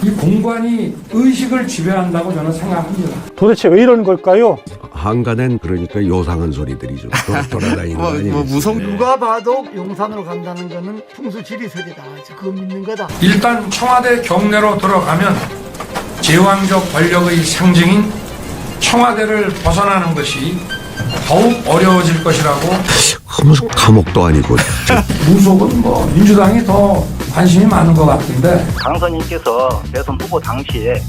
이 공관이 의식을 지배한다고 저는 생각합니다. 도대체 왜 이러는 걸까요? 한간엔 그러니까 요상한 소리들이 좀 돌아다니는 거 아니에요? 누가 봐도 용산으로 간다는 거는 풍수지리설이다. 그거 믿는 거다. 일단 청와대 경내로 들어가면 제왕적 권력의 상징인 청와대를 벗어나는 것이 더욱 어려워질 것이라고. 무슨 감옥도 아니고. 무속은 뭐 민주당이 더 관심이 많은 것 같은데. 당선인께서 대선 후보 당시에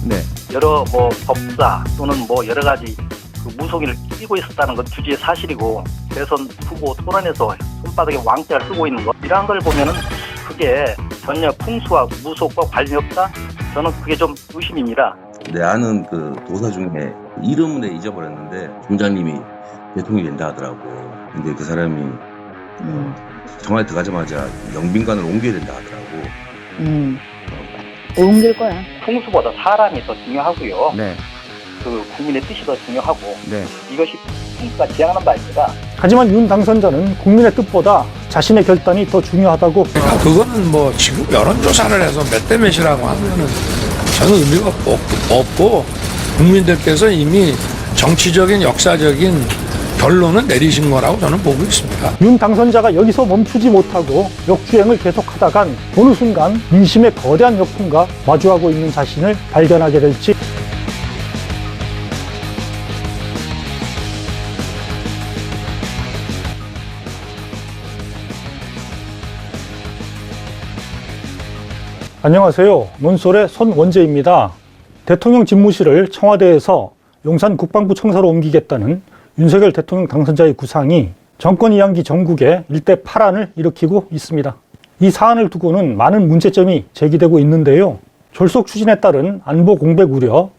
여러 뭐 법사 또는 뭐 여러 가지 그 무속인을 끼고 있었다는 건 주지의 사실이고, 대선 후보 토론에서 손바닥에 왕자를 쓰고 있는 것, 이러한 걸 보면은 그게 전혀 풍수와 무속과 관련이 없다? 저는 그게 좀 의심입니다. 내 아는 그 도사 중에 이름을 잊어버렸는데 총장님이 대통령이 된다 하더라고. 근데 그 사람이 청와대 들어가자마자 영빈관을 옮겨야 된다 하더라고. 옮길 거야. 풍수보다 사람이 더 중요하고요. 네. 그 국민의 뜻이 더 중요하고, 네. 이것이 풍수가 지향하는 바입니다. 하지만 윤 당선자는 국민의 뜻보다 자신의 결단이 더 중요하다고. 그거는 뭐 지금 여론조사를 해서 몇 대 몇이라고 하면은 저는 의미가 없고, 국민들께서 이미 정치적인 역사적인 결론을 내리신 거라고 저는 보고 있습니다. 윤 당선자가 여기서 멈추지 못하고 역주행을 계속하다간 어느 순간 민심의 거대한 역풍과 마주하고 있는 자신을 발견하게 될지. 안녕하세요. 논설의 손원재입니다. 대통령 집무실을 청와대에서 용산 국방부 청사로 옮기겠다는 윤석열 대통령 당선자의 구상이 정권 이양기 전국에 일대 파란을 일으키고 있습니다. 이 사안을 두고는 많은 문제점이 제기되고 있는데요. 졸속 추진에 따른 안보 공백 우려,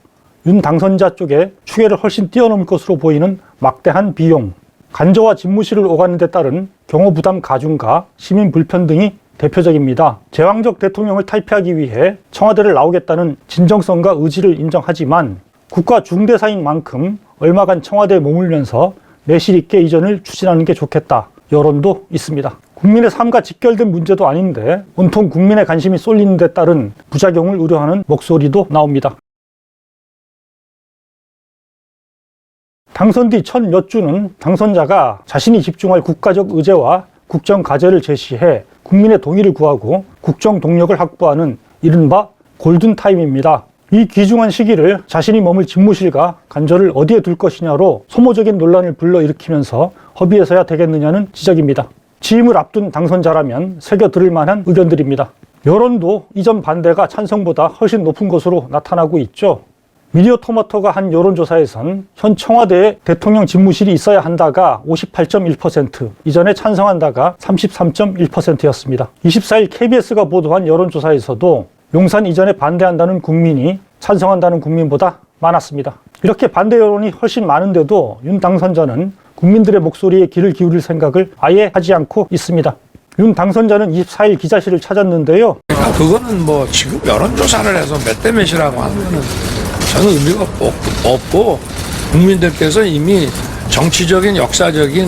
윤 당선자 쪽에 추계를 훨씬 뛰어넘을 것으로 보이는 막대한 비용, 간저와 집무실을 오가는 데 따른 경호 부담 가중과 시민 불편 등이 대표적입니다. 제왕적 대통령을 탈피하기 위해 청와대를 나오겠다는 진정성과 의지를 인정하지만 국가 중대사인 만큼 얼마간 청와대에 머물면서 내실 있게 이전을 추진하는 게 좋겠다 여론도 있습니다. 국민의 삶과 직결된 문제도 아닌데 온통 국민의 관심이 쏠리는 데 따른 부작용을 우려하는 목소리도 나옵니다. 당선 뒤 첫 몇 주는 당선자가 자신이 집중할 국가적 의제와 국정 과제를 제시해 국민의 동의를 구하고 국정 동력을 확보하는 이른바 골든타임입니다. 이 귀중한 시기를 자신이 머물 집무실과 간저를 어디에 둘 것이냐로 소모적인 논란을 불러일으키면서 허비해서야 되겠느냐는 지적입니다. 취임을 앞둔 당선자라면 새겨 들을 만한 의견들입니다. 여론도 이전 반대가 찬성보다 훨씬 높은 것으로 나타나고 있죠. 미디어 토마토가 한 여론조사에선 현 청와대에 대통령 집무실이 있어야 한다가 58.1%, 이전에 찬성한다가 33.1%였습니다. 24일 KBS가 보도한 여론조사에서도 용산 이전에 반대한다는 국민이 찬성한다는 국민보다 많았습니다. 이렇게 반대 여론이 훨씬 많은데도 윤 당선자는 국민들의 목소리에 귀를 기울일 생각을 아예 하지 않고 있습니다. 윤 당선자는 24일 기자실을 찾았는데요. 그거는 뭐 지금 여론조사를 해서 몇 대 몇이라고 하면은 저는 의미가 없고, 국민들께서 이미 정치적인 역사적인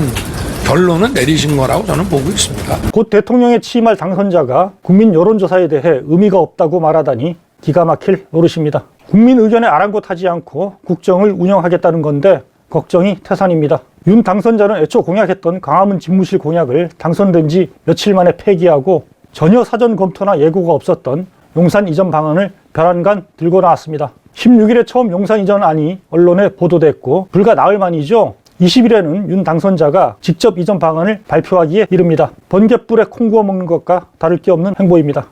결론을 내리신 거라고 저는 보고 있습니다. 곧 대통령에 취임할 당선자가 국민 여론조사에 대해 의미가 없다고 말하다니 기가 막힐 노릇입니다. 국민 의견에 아랑곳하지 않고 국정을 운영하겠다는 건데 걱정이 태산입니다. 윤 당선자는 애초 공약했던 광화문 집무실 공약을 당선된 지 며칠 만에 폐기하고 전혀 사전 검토나 예고가 없었던 용산 이전 방안을 별안간 들고 나왔습니다. 16일에 처음 용산 이전안이 언론에 보도됐고 불과 나흘 만이죠. 20일에는 윤 당선자가 직접 이전 방안을 발표하기에 이릅니다. 번갯불에 콩 구워 먹는 것과 다를 게 없는 행보입니다.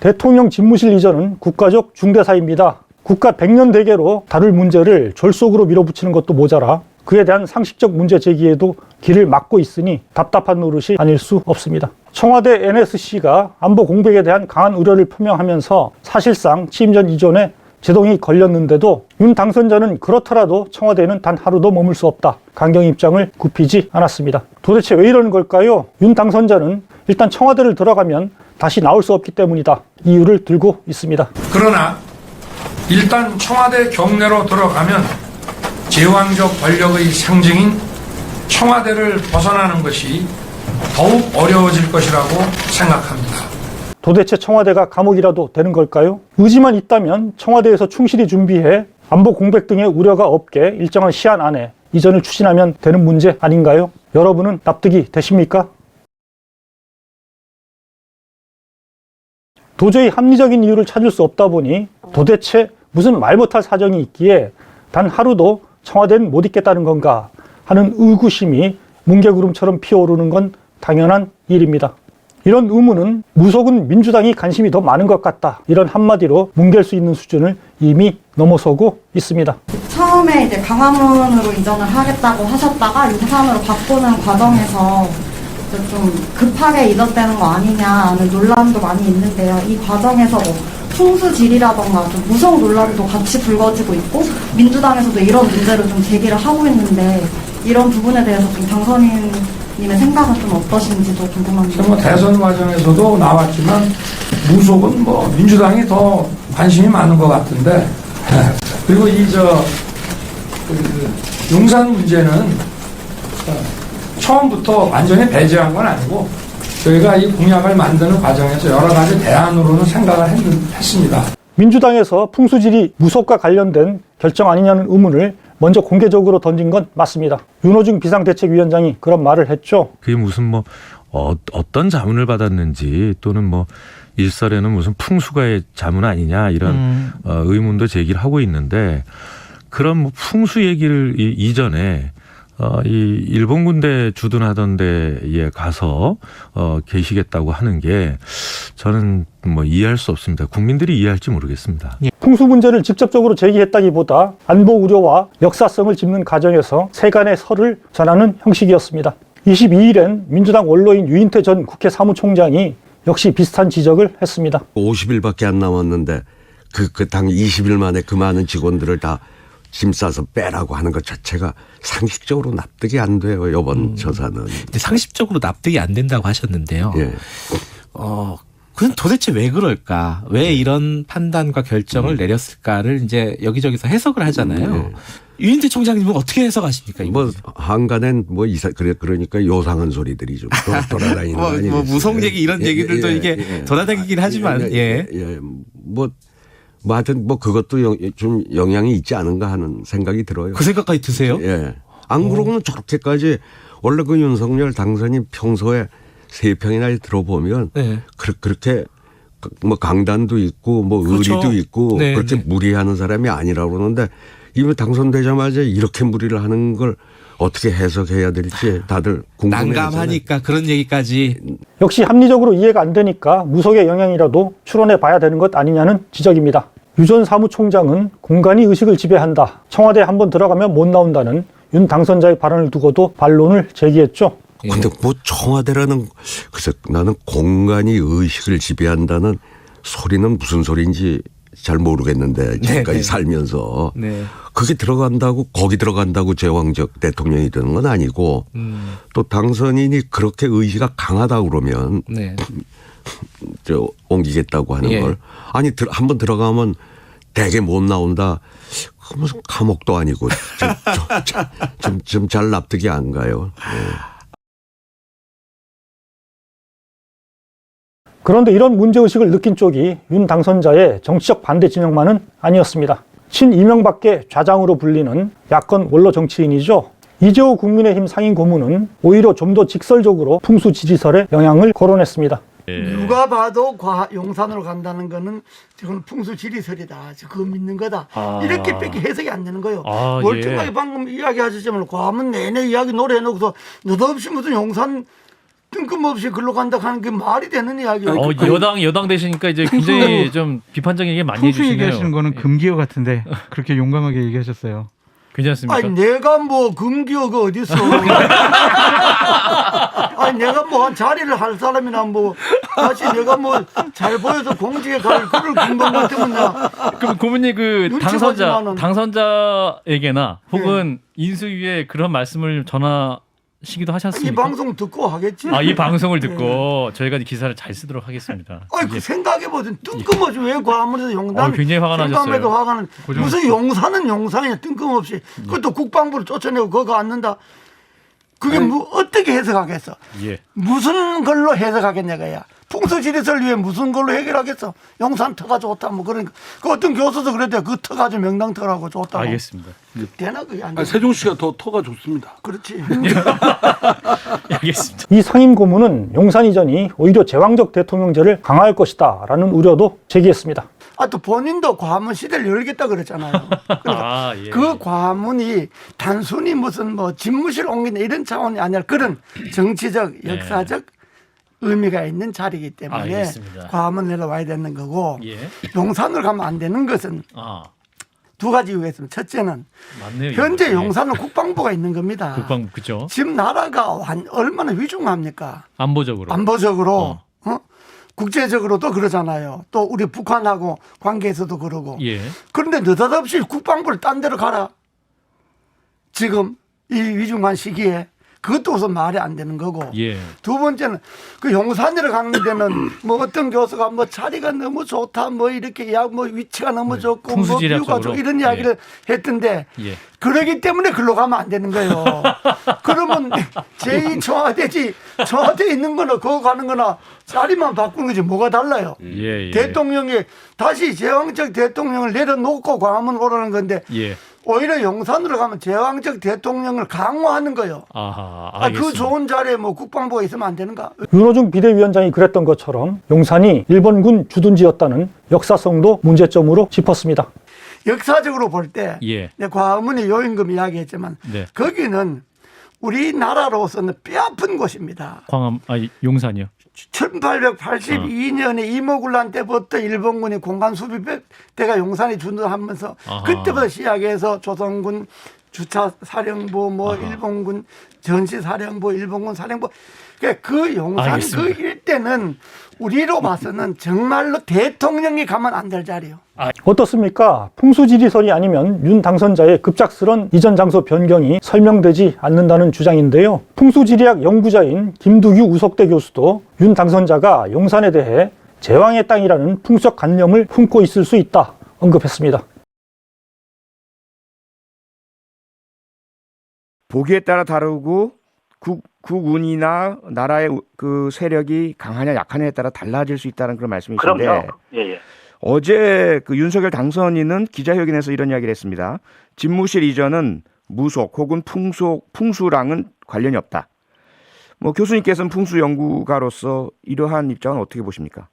대통령 집무실 이전은 국가적 중대사입니다. 국가 100년 대계로 다룰 문제를 졸속으로 밀어붙이는 것도 모자라 그에 대한 상식적 문제 제기에도 길을 막고 있으니 답답한 노릇이 아닐 수 없습니다. 청와대 NSC가 안보 공백에 대한 강한 우려를 표명하면서 사실상 취임 전 이전에 제동이 걸렸는데도 윤 당선자는 그렇더라도 청와대에는 단 하루도 머물 수 없다. 강경 입장을 굽히지 않았습니다. 도대체 왜 이러는 걸까요? 윤 당선자는 일단 청와대를 들어가면 다시 나올 수 없기 때문이다. 이유를 들고 있습니다. 그러나 일단 청와대 경내로 들어가면 제왕적 권력의 상징인 청와대를 벗어나는 것이 더욱 어려워질 것이라고 생각합니다. 도대체 청와대가 감옥이라도 되는 걸까요? 의지만 있다면 청와대에서 충실히 준비해 안보 공백 등의 우려가 없게 일정한 시한 안에 이전을 추진하면 되는 문제 아닌가요? 여러분은 납득이 되십니까? 도저히 합리적인 이유를 찾을 수 없다 보니 도대체 무슨 말 못할 사정이 있기에 단 하루도 청와대는 못 있겠다는 건가 하는 의구심이 뭉게구름처럼 피어오르는 건 당연한 일입니다. 이런 의문은 무속은 민주당이 관심이 더 많은 것 같다. 이런 한마디로 뭉갤 수 있는 수준을 이미 넘어서고 있습니다. 처음에 이제 광화문으로 이전을 하겠다고 하셨다가 용산으로 바꾸는 과정에서 이제 좀 급하게 이전되는 거 아니냐는 논란도 많이 있는데요. 이 과정에서 뭐 풍수질이라던가 좀 무속 논란도 같이 불거지고 있고 민주당에서도 이런 문제를 좀 제기를 하고 있는데 이런 부분에 대해서 좀 당선인님의 생각은 좀 어떠신지도 궁금합니다. 뭐 대선 과정에서도 나왔지만 무속은 뭐 민주당이 더 관심이 많은 것 같은데 그리고 용산 문제는 처음부터 완전히 배제한 건 아니고 저희가 이 공약을 만드는 과정에서 여러 가지 대안으로는 생각을 했습니다. 민주당에서 풍수질이 무속과 관련된 결정 아니냐는 의문을 먼저 공개적으로 던진 건 맞습니다. 윤호중 비상대책위원장이 그런 말을 했죠. 그게 무슨 뭐 어떤 자문을 받았는지 또는 뭐 일설에는 무슨 풍수가의 자문 아니냐 이런 의문도 제기를 하고 있는데 그런 뭐 풍수 얘기를 이전에 이 일본 군대 주둔하던 데에 가서 계시겠다고 하는 게 저는 뭐 이해할 수 없습니다. 국민들이 이해할지 모르겠습니다. 풍수 문제를 직접적으로 제기했다기보다 안보 우려와 역사성을 짚는 과정에서 세간의 설을 전하는 형식이었습니다. 22일엔 민주당 원로인 유인태 전 국회 사무총장이 역시 비슷한 지적을 했습니다. 50일밖에 안 남았는데 그 당 20일 만에 그 많은 직원들을 다 짐 싸서 빼라고 하는 것 자체가 상식적으로 납득이 안 돼요. 이번 처사는. 상식적으로 납득이 안 된다고 하셨는데요. 예. 그건 도대체 왜 그럴까? 왜 이런 판단과 결정을 내렸을까를 이제 여기저기서 해석을 하잖아요. 유인태 총장님은 어떻게 해석하십니까? 뭐 한간엔 뭐 그러니까 요상한 소리들이 좀 돌아다니는 거 아니에요? 뭐 무속 얘기 이런 얘기들도 이게 돌아다니긴 하지만 뭐 하여튼 뭐 그것도 좀 영향이 있지 않은가 하는 생각이 들어요. 그 생각까지 드세요? 예. 안 그러고는 저렇게까지 원래 그 윤석열 당선인 평소에 세 평이나 들어보면 그렇게 뭐 강단도 있고 뭐 그렇죠. 의리도 있고 그렇게 무리하는 사람이 아니라고 그러는데 이미 당선되자마자 이렇게 무리를 하는 걸 어떻게 해석해야 될지 다들 궁금해하잖아요. 난감하니까 그런 얘기까지. 역시 합리적으로 이해가 안 되니까 무속의 영향이라도 추론해 봐야 되는 것 아니냐는 지적입니다. 유 전 사무총장은 공간이 의식을 지배한다. 청와대에 한번 들어가면 못 나온다는 윤 당선자의 발언을 두고도 반론을 제기했죠. 근데 뭐 청와대라는 글쎄 나는 공간이 의식을 지배한다는 소리는 무슨 소리인지 잘 모르겠는데 지금까지 살면서 그게 거기 들어간다고 제왕적 대통령이 되는 건 아니고 또 당선인이 그렇게 의지가 강하다 그러면 옮기겠다고 하는 걸 아니 한번 들어가면 대개 못 나온다. 그 무슨 감옥도 아니고 좀 잘 납득이 안 가요. 그런데 이런 문제의식을 느낀 쪽이 윤 당선자의 정치적 반대 진영만은 아니었습니다. 친이명박계 좌장으로 불리는 야권 원로 정치인이죠. 이재호 국민의힘 상임 고문은 오히려 좀 더 직설적으로 풍수 지지설에 영향을 거론했습니다. 누가 봐도 용산으로 간다는 거는 지금 풍수 지리설이다. 그거 믿는 거다. 이렇게밖에 해석이 안 되는 거예요. 멀쩡하게 방금 이야기하셨지만 과문 내내 이야기 노래해놓고서 느닷없이 무슨 용산 뜬금없이 글로 간다 하는 게 말이 되는 이야기예요. 여당 되시니까 이제 굉장히 좀 비판적인 얘기 많이 해주시네요. 얘기하시는 거는 금기어 같은데 그렇게 용감하게 얘기하셨어요. 괜찮습니까? 아니 내가 뭐 금기어가 어디 있어? 아니 내가 뭐 한 자리를 할 사람이나 뭐 다시 내가 뭐 잘 보여서 공직에 갈 그럴 근본 같으면 나. 그럼 고문님 그 당선자에게나 혹은 인수위에 그런 말씀을 전하시기도 하셨습니까? 이 방송 듣고 하겠지. 이 방송을 듣고 저희가 기사를 잘 쓰도록 하겠습니다. 그 생각해보든 뜬금없이 왜 과문에서 용산 굉장히 화가 나셨어요. 생각해도 화가 나는 무슨 용산은 용산이야 뜬금없이 그것도 국방부를 쫓아내고 그거 앉는다. 그게 어떻게 해석하겠어? 무슨 걸로 해석하겠냐가야. 풍수지리설을 위해 무슨 걸로 해결하겠어? 용산 터가 좋다 뭐 그러니까 그 어떤 교수도 그랬대요. 그 터가 아주 명당터라고 좋다고. 알겠습니다. 되나 그게 안 돼. 세종시가 더 터가 좋습니다. 그렇지. 알겠습니다. 이 상임 고문은 용산 이전이 오히려 제왕적 대통령제를 강화할 것이다라는 우려도 제기했습니다. 또 본인도 과문 시대를 열겠다 그랬잖아요. 그러니까 예. 그 과문이 단순히 무슨 뭐 집무실 옮기는 이런 차원이 아니라 그런 정치적, 역사적 의미가 있는 자리이기 때문에 알겠습니다. 과문을 내려와야 되는 거고 예. 용산으로 가면 안 되는 것은 두 가지 이유가 있습니다. 첫째는 맞네요, 현재 이거. 용산은 국방부가 있는 겁니다. 국방부 그죠? 지금 나라가 얼마나 위중합니까? 안보적으로. 안보적으로. 국제적으로도 그러잖아요. 또 우리 북한하고 관계에서도 그러고. 예. 그런데 느닷없이 국방부를 딴 데로 가라. 지금 이 위중한 시기에 그것도 우선 말이 안 되는 거고. 예. 두 번째는 그 용산으로 가는 데는 뭐 어떤 교수가 뭐 자리가 너무 좋다 뭐 이렇게 뭐 위치가 너무 좋고 뭐 뷰가 좋고 이런 이야기를 했던데 예. 그러기 때문에 글로 가면 안 되는 거예요. 그러면 제2 청와대지 청와대에 있는 거나 거기 가는 거나 자리만 바꾸는 거지 뭐가 달라요. 예. 대통령이 다시 제왕적 대통령을 내려놓고 광화문 오라는 건데 예. 오히려 용산으로 가면 제왕적 대통령을 강화하는 거예요. 아하, 그 알겠습니다. 좋은 자리에 뭐 국방부가 있으면 안 되는가? 윤호중 비대위원장이 그랬던 것처럼 용산이 일본군 주둔지였다는 역사성도 문제점으로 짚었습니다. 역사적으로 볼 때 예. 과문이 요임금 이야기했지만 네. 거기는 우리나라로서는 뼈아픈 곳입니다. 용산이요. 1882년에 이모군란 때부터 일본군이 공간 수비대가 용산에 주둔하면서 그때부터 시작해서 조선군 주차 사령부 뭐 일본군 전시 사령부 일본군 사령부 그 용산 알겠습니다. 그 일대는 우리로 봐서는 정말로 대통령이 가면 안 될 자리요. 어떻습니까? 풍수지리설이 아니면 윤 당선자의 급작스런 이전 장소 변경이 설명되지 않는다는 주장인데요. 풍수지리학 연구자인 김두규 우석대 교수도 윤 당선자가 용산에 대해 제왕의 땅이라는 풍수적 관념을 품고 있을 수 있다 언급했습니다. 보기에 따라 다르고 국운이나 나라의 그 세력이 강하냐 약하냐에 따라 달라질 수 있다는 그런 말씀이신데 그럼요. 예. 어제 그 윤석열 당선인은 기자회견에서 이런 이야기를 했습니다. 집무실 이전은 무속 혹은 풍수랑은 관련이 없다. 뭐 교수님께서는 풍수 연구가로서 이러한 입장은 어떻게 보십니까?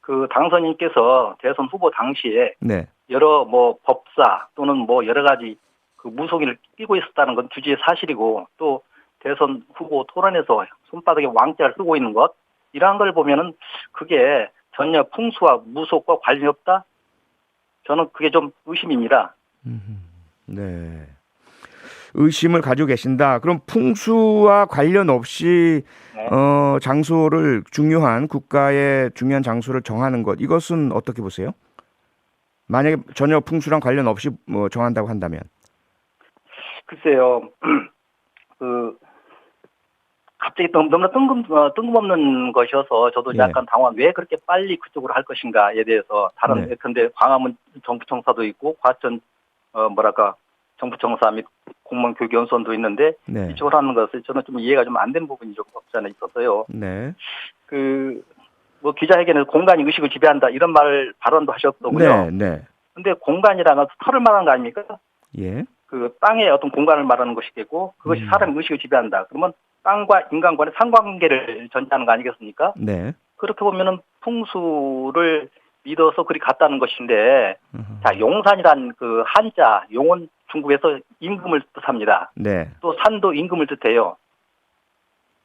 그 당선인께서 대선 후보 당시에 네. 여러 뭐 법사 또는 뭐 여러 가지 그 무속인을 끼고 있었다는 건 주지의 사실이고 또 대선 후보 토론에서 손바닥에 왕자를 쓰고 있는 것 이러한 걸 보면은 그게 전혀 풍수와 무속과 관련이 없다? 저는 그게 좀 의심입니다. 네. 의심을 가지고 계신다. 그럼 풍수와 관련 없이 장소를 중요한 국가의 중요한 장소를 정하는 것 이것은 어떻게 보세요? 만약에 전혀 풍수랑 관련 없이 뭐 정한다고 한다면 글쎄요. 갑자기 너무나 뜬금없는 것이어서 저도 약간 당황. 왜 그렇게 빨리 그쪽으로 할 것인가에 대해서 다른 예컨대 광화문 정부청사도 있고 과천 정부청사 및 공무원교육연수원도 있는데 이쪽으로 하는 것을 저는 좀 이해가 좀 안 된 부분이 좀 없지 않아 있어서요. 네. 뭐 기자회견에서 공간이 의식을 지배한다 이런 발언도 하셨더군요. 네. 근데 공간이라는 건 털을 말하는 거 아닙니까? 예. 그 땅의 어떤 공간을 말하는 것이겠고 그것이 사람의 의식을 지배한다. 그러면 땅과 인간 간의 상관관계를 전제하는 거 아니겠습니까? 네. 그렇게 보면은 풍수를 믿어서 그리 갔다는 것인데, 자, 용산이란 그 한자, 용은 중국에서 임금을 뜻합니다. 네. 또 산도 임금을 뜻해요.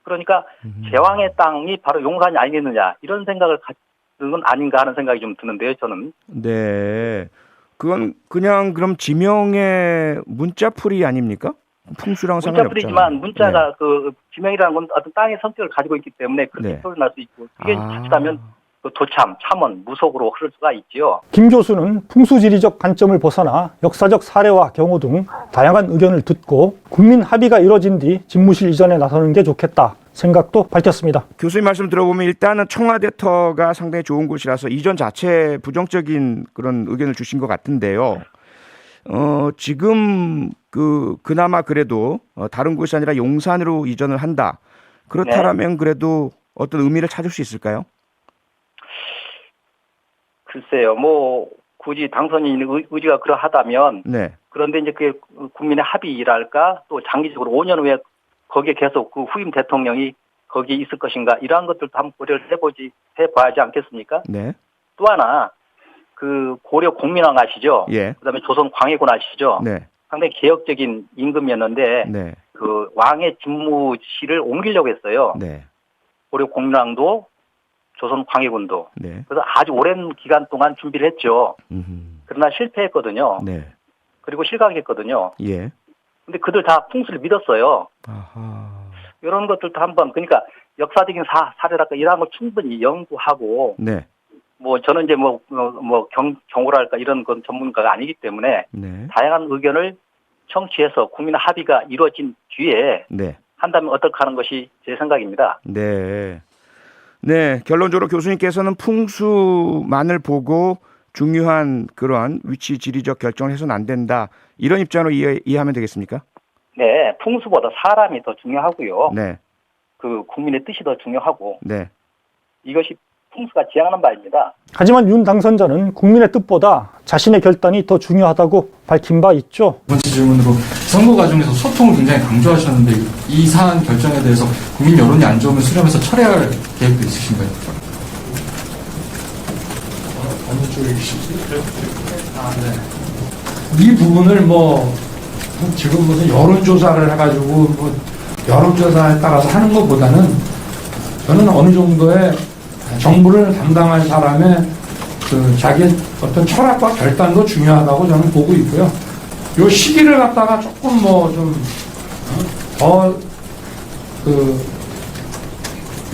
그러니까 제왕의 땅이 바로 용산이 아니겠느냐, 이런 생각을 갖는 건 아닌가 하는 생각이 좀 드는데요, 저는. 네. 그건 그냥 그럼 지명의 문자풀이 아닙니까? 풍수랑 상관이 없잖아요. 문자풀이지만 문자가 그 지명이라는 건 어떤 땅의 성격을 가지고 있기 때문에 그렇게 표현할 수 있고 이게 자칫하면 그 도참, 참원, 무속으로 흐를 수가 있지요. 김 교수는 풍수지리적 관점을 벗어나 역사적 사례와 경우 등 다양한 의견을 듣고 국민 합의가 이뤄진 뒤 집무실 이전에 나서는 게 좋겠다 생각도 밝혔습니다. 교수님 말씀 들어보면 일단은 청와대 터가 상당히 좋은 곳이라서 이전 자체에 부정적인 그런 의견을 주신 것 같은데요. 지금 그나마 그래도 다른 곳이 아니라 용산으로 이전을 한다. 그렇다면 그래도 어떤 의미를 찾을 수 있을까요? 글쎄요, 뭐 굳이 당선인 의지가 그러하다면, 네. 그런데 이제 그게 국민의 합의랄까, 또 장기적으로 5년 후에 거기에 계속 그 후임 대통령이 거기에 있을 것인가, 이러한 것들도 한번 고려를 해봐야 하지 않겠습니까? 네. 또 하나, 그 고려 공민왕 아시죠? 예. 그다음에 조선 광해군 아시죠? 네. 상당히 개혁적인 임금이었는데, 네. 그 왕의 집무실을 옮기려고 했어요. 네. 고려 공민왕도 조선 광해군도. 네. 그래서 아주 오랜 기간 동안 준비를 했죠. 그러나 실패했거든요. 네. 그리고 실각했거든요. 예. 근데 그들 다 풍수를 믿었어요. 아하. 이런 것들도 한번, 그러니까 역사적인 사례랄까 이런 걸 충분히 연구하고, 네. 뭐 저는 이제 경호랄까 이런 건 전문가가 아니기 때문에 네. 다양한 의견을 청취해서 국민의 합의가 이루어진 뒤에 네. 한다면 어떨까 하는 것이 제 생각입니다. 네. 네. 결론적으로 교수님께서는 풍수만을 보고 중요한 그러한 위치 지리적 결정을 해서는 안 된다. 이런 입장으로 이해하면 되겠습니까? 네. 풍수보다 사람이 더 중요하고요. 네. 그 국민의 뜻이 더 중요하고. 네. 이것이 풍수가 지향하는 바입니다. 하지만 윤 당선자는 국민의 뜻보다 자신의 결단이 더 중요하다고 밝힌 바 있죠. 두 번째 질문으로 선거 과정에서 소통을 굉장히 강조하셨는데 이 사안 결정에 대해서 국민 여론이 안 좋으면 수렴해서 철회할 계획도 있으신가요? 어느 쪽이시지? 이 부분을 지금 무슨 여론조사를 해가지고 여론조사에 따라서 하는 것보다는 저는 어느 정도의 정부를 담당할 사람의 그 자기의 어떤 철학과 결단도 중요하다고 저는 보고 있고요. 요 시기를 갖다가 조금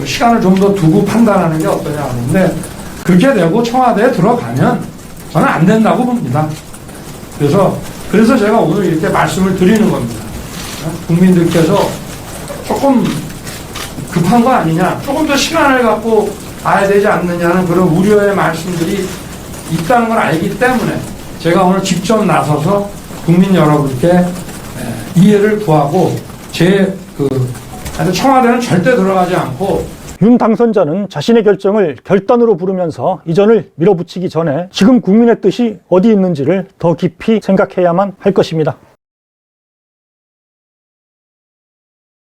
시간을 좀 더 두고 판단하는 게 어떠냐 하는데, 그렇게 되고 청와대에 들어가면 저는 안 된다고 봅니다. 그래서 제가 오늘 이렇게 말씀을 드리는 겁니다. 국민들께서 조금 급한 거 아니냐, 조금 더 시간을 갖고 봐야 되지 않느냐는 그런 우려의 말씀들이 있다는 걸 알기 때문에 제가 오늘 직접 나서서 국민 여러분께 이해를 구하고 청와대는 절대 들어가지 않고. 윤 당선자는 자신의 결정을 결단으로 부르면서 이전을 밀어붙이기 전에 지금 국민의 뜻이 어디 있는지를 더 깊이 생각해야만 할 것입니다.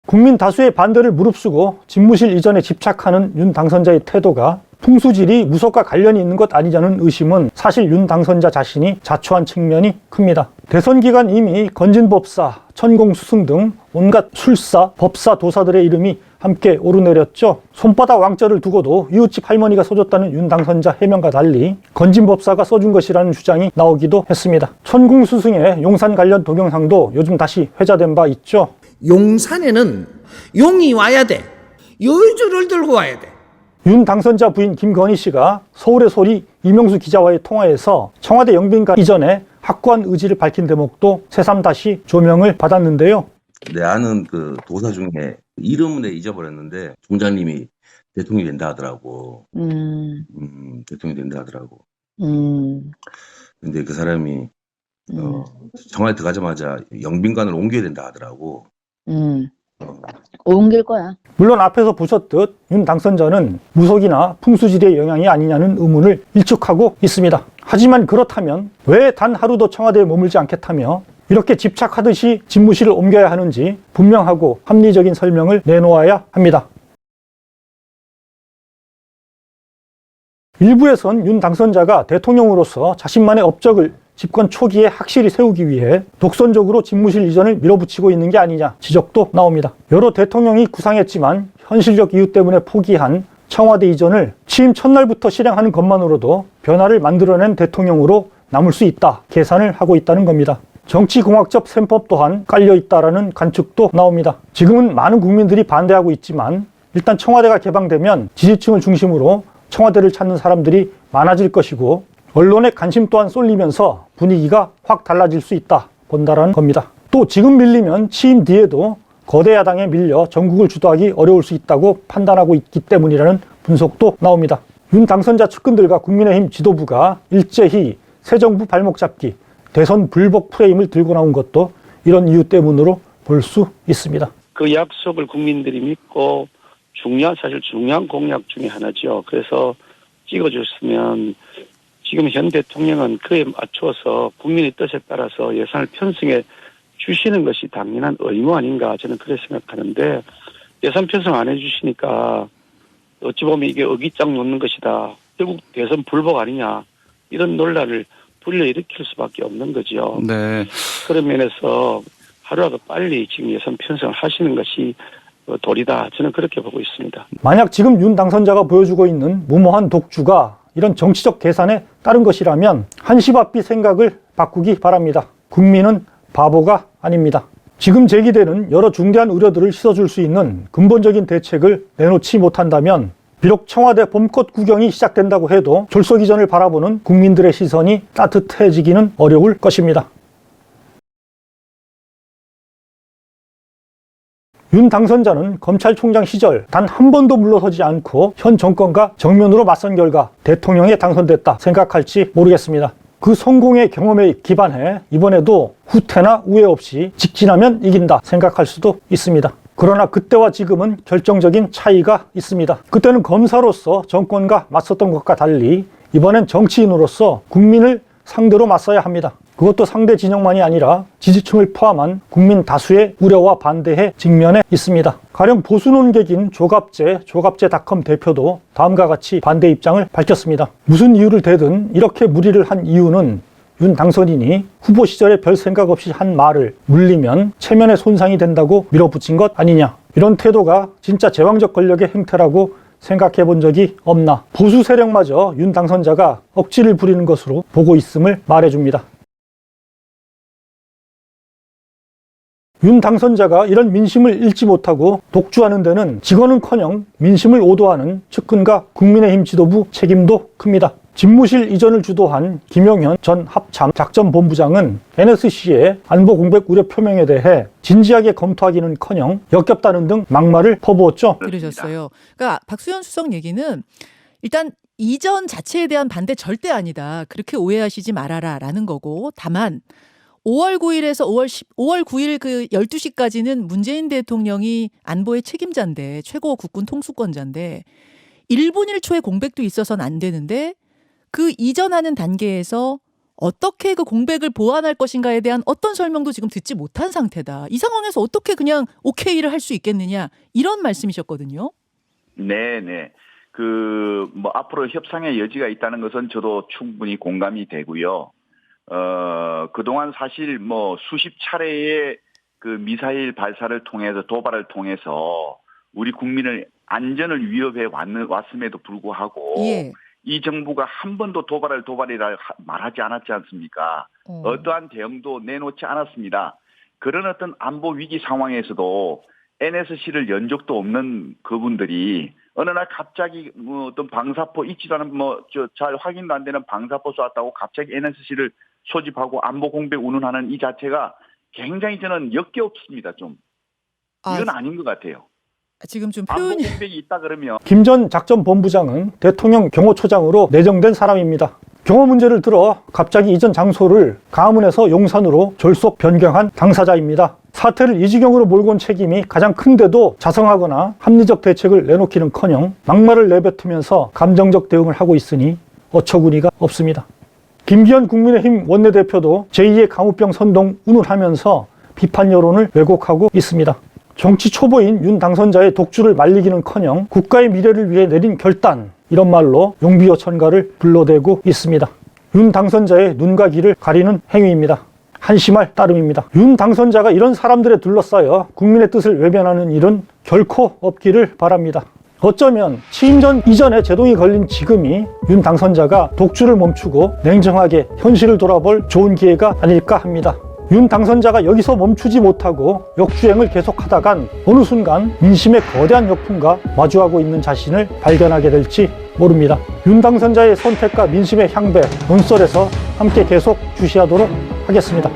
국민 다수의 반대를 무릅쓰고 집무실 이전에 집착하는 윤 당선자의 태도가 풍수지리 무속과 관련이 있는 것 아니냐는 의심은 사실 윤 당선자 자신이 자초한 측면이 큽니다. 대선 기간 이미 건진법사, 천공수승 등 온갖 술사, 법사, 도사들의 이름이 함께 오르내렸죠. 손바닥 왕자를 두고도 이웃집 할머니가 써줬다는 윤 당선자 해명과 달리 건진법사가 써준 것이라는 주장이 나오기도 했습니다. 천공수승의 용산 관련 동영상도 요즘 다시 회자된 바 있죠. 용산에는 용이 와야 돼. 여주를 들고 와야 돼. 윤 당선자 부인 김건희 씨가 서울의 소리 이명수 기자와의 통화에서 청와대 영빈관 이전에 확고한 의지를 밝힌 대목도 새삼 다시 조명을 받았는데요. 내 아는 그 도사 중에 이름은 잊어버렸는데 총장님이 대통령이 된다 하더라고. 대통령이 된다 하더라고. 근데 그 사람이 청와대 들어가자마자 영빈관을 옮겨야 된다 하더라고. 옮길 거야. 물론 앞에서 보셨듯 윤 당선자는 무속이나 풍수지리의 영향이 아니냐는 의문을 일축하고 있습니다. 하지만 그렇다면 왜 단 하루도 청와대에 머물지 않겠다며 이렇게 집착하듯이 집무실을 옮겨야 하는지 분명하고 합리적인 설명을 내놓아야 합니다. 일부에선 윤 당선자가 대통령으로서 자신만의 업적을 집권 초기에 확실히 세우기 위해 독선적으로 집무실 이전을 밀어붙이고 있는 게 아니냐 지적도 나옵니다. 여러 대통령이 구상했지만 현실적 이유 때문에 포기한 청와대 이전을 취임 첫날부터 실행하는 것만으로도 변화를 만들어낸 대통령으로 남을 수 있다 계산을 하고 있다는 겁니다. 정치공학적 셈법 또한 깔려있다라는 관측도 나옵니다. 지금은 많은 국민들이 반대하고 있지만 일단 청와대가 개방되면 지지층을 중심으로 청와대를 찾는 사람들이 많아질 것이고 언론의 관심 또한 쏠리면서 분위기가 확 달라질 수 있다 본다라는 겁니다. 또 지금 밀리면 취임 뒤에도 거대 야당에 밀려 전국을 주도하기 어려울 수 있다고 판단하고 있기 때문이라는 분석도 나옵니다. 윤 당선자 측근들과 국민의힘 지도부가 일제히 새 정부 발목 잡기, 대선 불복 프레임을 들고 나온 것도 이런 이유 때문으로 볼 수 있습니다. 그 약속을 국민들이 믿고 사실 중요한 공약 중에 하나죠. 그래서 찍어줬으면 지금 현 대통령은 그에 맞추어서 국민의 뜻에 따라서 예산을 편성해 주시는 것이 당연한 의무 아닌가 저는 그렇게 생각하는데 예산 편성 안 해주시니까 어찌 보면 이게 어깃장 놓는 것이다. 결국 대선 불복 아니냐 이런 논란을 불러일으킬 수밖에 없는 거죠. 네. 그런 면에서 하루라도 빨리 지금 예산 편성을 하시는 것이 도리다. 저는 그렇게 보고 있습니다. 만약 지금 윤 당선자가 보여주고 있는 무모한 독주가 이런 정치적 계산에 따른 것이라면 한시바삐 생각을 바꾸기 바랍니다. 국민은 바보가 아닙니다. 지금 제기되는 여러 중대한 우려들을 씻어줄 수 있는 근본적인 대책을 내놓지 못한다면 비록 청와대 봄꽃 구경이 시작된다고 해도 졸속 이전을 바라보는 국민들의 시선이 따뜻해지기는 어려울 것입니다. 윤 당선자는 검찰총장 시절 단 한 번도 물러서지 않고 현 정권과 정면으로 맞선 결과 대통령에 당선됐다 생각할지 모르겠습니다. 그 성공의 경험에 기반해 이번에도 후퇴나 우회 없이 직진하면 이긴다 생각할 수도 있습니다. 그러나 그때와 지금은 결정적인 차이가 있습니다. 그때는 검사로서 정권과 맞섰던 것과 달리 이번엔 정치인으로서 국민을 상대로 맞서야 합니다. 그것도 상대 진영만이 아니라 지지층을 포함한 국민 다수의 우려와 반대에 직면해 있습니다. 가령 보수 논객인 조갑제닷컴 대표도 다음과 같이 반대 입장을 밝혔습니다. 무슨 이유를 대든 이렇게 무리를 한 이유는 윤 당선인이 후보 시절에 별 생각 없이 한 말을 물리면 체면에 손상이 된다고 밀어붙인 것 아니냐. 이런 태도가 진짜 제왕적 권력의 행태라고 생각해 본 적이 없나. 보수 세력마저 윤 당선자가 억지를 부리는 것으로 보고 있음을 말해줍니다. 윤 당선자가 이런 민심을 읽지 못하고 독주하는 데는 직원은커녕 민심을 오도하는 측근과 국민의힘 지도부 책임도 큽니다. 집무실 이전을 주도한 김용현 전 합참 작전본부장은 NSC의 안보 공백 우려 표명에 대해 진지하게 검토하기는커녕 역겹다는 등 막말을 퍼부었죠. 그러셨어요. 그러니까 박수현 수석 얘기는 일단 이전 자체에 대한 반대 절대 아니다. 그렇게 오해하시지 말아라라는 거고, 다만 5월 9일에서 5월 9일 그 12시까지는 문재인 대통령이 안보의 책임자인데, 최고 국군 통수권자인데 1분 1초의 공백도 있어서는 안 되는데 그 이전하는 단계에서 어떻게 그 공백을 보완할 것인가에 대한 어떤 설명도 지금 듣지 못한 상태다. 이 상황에서 어떻게 그냥 오케이를 할 수 있겠느냐, 이런 말씀이셨거든요. 네네. 앞으로 협상의 여지가 있다는 것은 저도 충분히 공감이 되고요. 그동안 사실 수십 차례의 그 미사일 발사를 통해서, 도발을 통해서 우리 국민의 안전을 위협해 왔음에도 불구하고 예. 이 정부가 한 번도 도발이라 말하지 않았지 않습니까? 어떠한 대응도 내놓지 않았습니다. 그런 어떤 안보 위기 상황에서도 NSC를 연 적도 없는 그분들이 어느 날 갑자기 어떤 방사포 있지도 않은 잘 확인도 안 되는 방사포 쐈다고 갑자기 NSC를 소집하고 안보 공백 운운하는 이 자체가 굉장히 저는 역겹습니다. 좀 이건 아닌 것 같아요. 지금 좀 안보 표현이 공백이 있다 그러면 김 전 작전본부장은 대통령 경호처장으로 내정된 사람입니다. 경호 문제를 들어 갑자기 이전 장소를 강화문에서 용산으로 졸속 변경한 당사자입니다. 사태를 이 지경으로 몰고 온 책임이 가장 큰데도 자성하거나 합리적 대책을 내놓기는커녕 막말을 내뱉으면서 감정적 대응을 하고 있으니 어처구니가 없습니다. 김기현 국민의힘 원내대표도 제2의 강우병 선동 운운하면서 비판 여론을 왜곡하고 있습니다. 정치 초보인 윤 당선자의 독주를 말리기는커녕 국가의 미래를 위해 내린 결단, 이런 말로 용비어천가를 불러대고 있습니다. 윤 당선자의 눈과 귀를 가리는 행위입니다. 한심할 따름입니다. 윤 당선자가 이런 사람들에 둘러싸여 국민의 뜻을 외면하는 일은 결코 없기를 바랍니다. 어쩌면 취임 전 이전에 제동이 걸린 지금이 윤 당선자가 독주를 멈추고 냉정하게 현실을 돌아볼 좋은 기회가 아닐까 합니다. 윤 당선자가 여기서 멈추지 못하고 역주행을 계속하다간 어느 순간 민심의 거대한 역풍과 마주하고 있는 자신을 발견하게 될지 모릅니다. 윤 당선자의 선택과 민심의 향배, 논설에서 함께 계속 주시하도록 하겠습니다.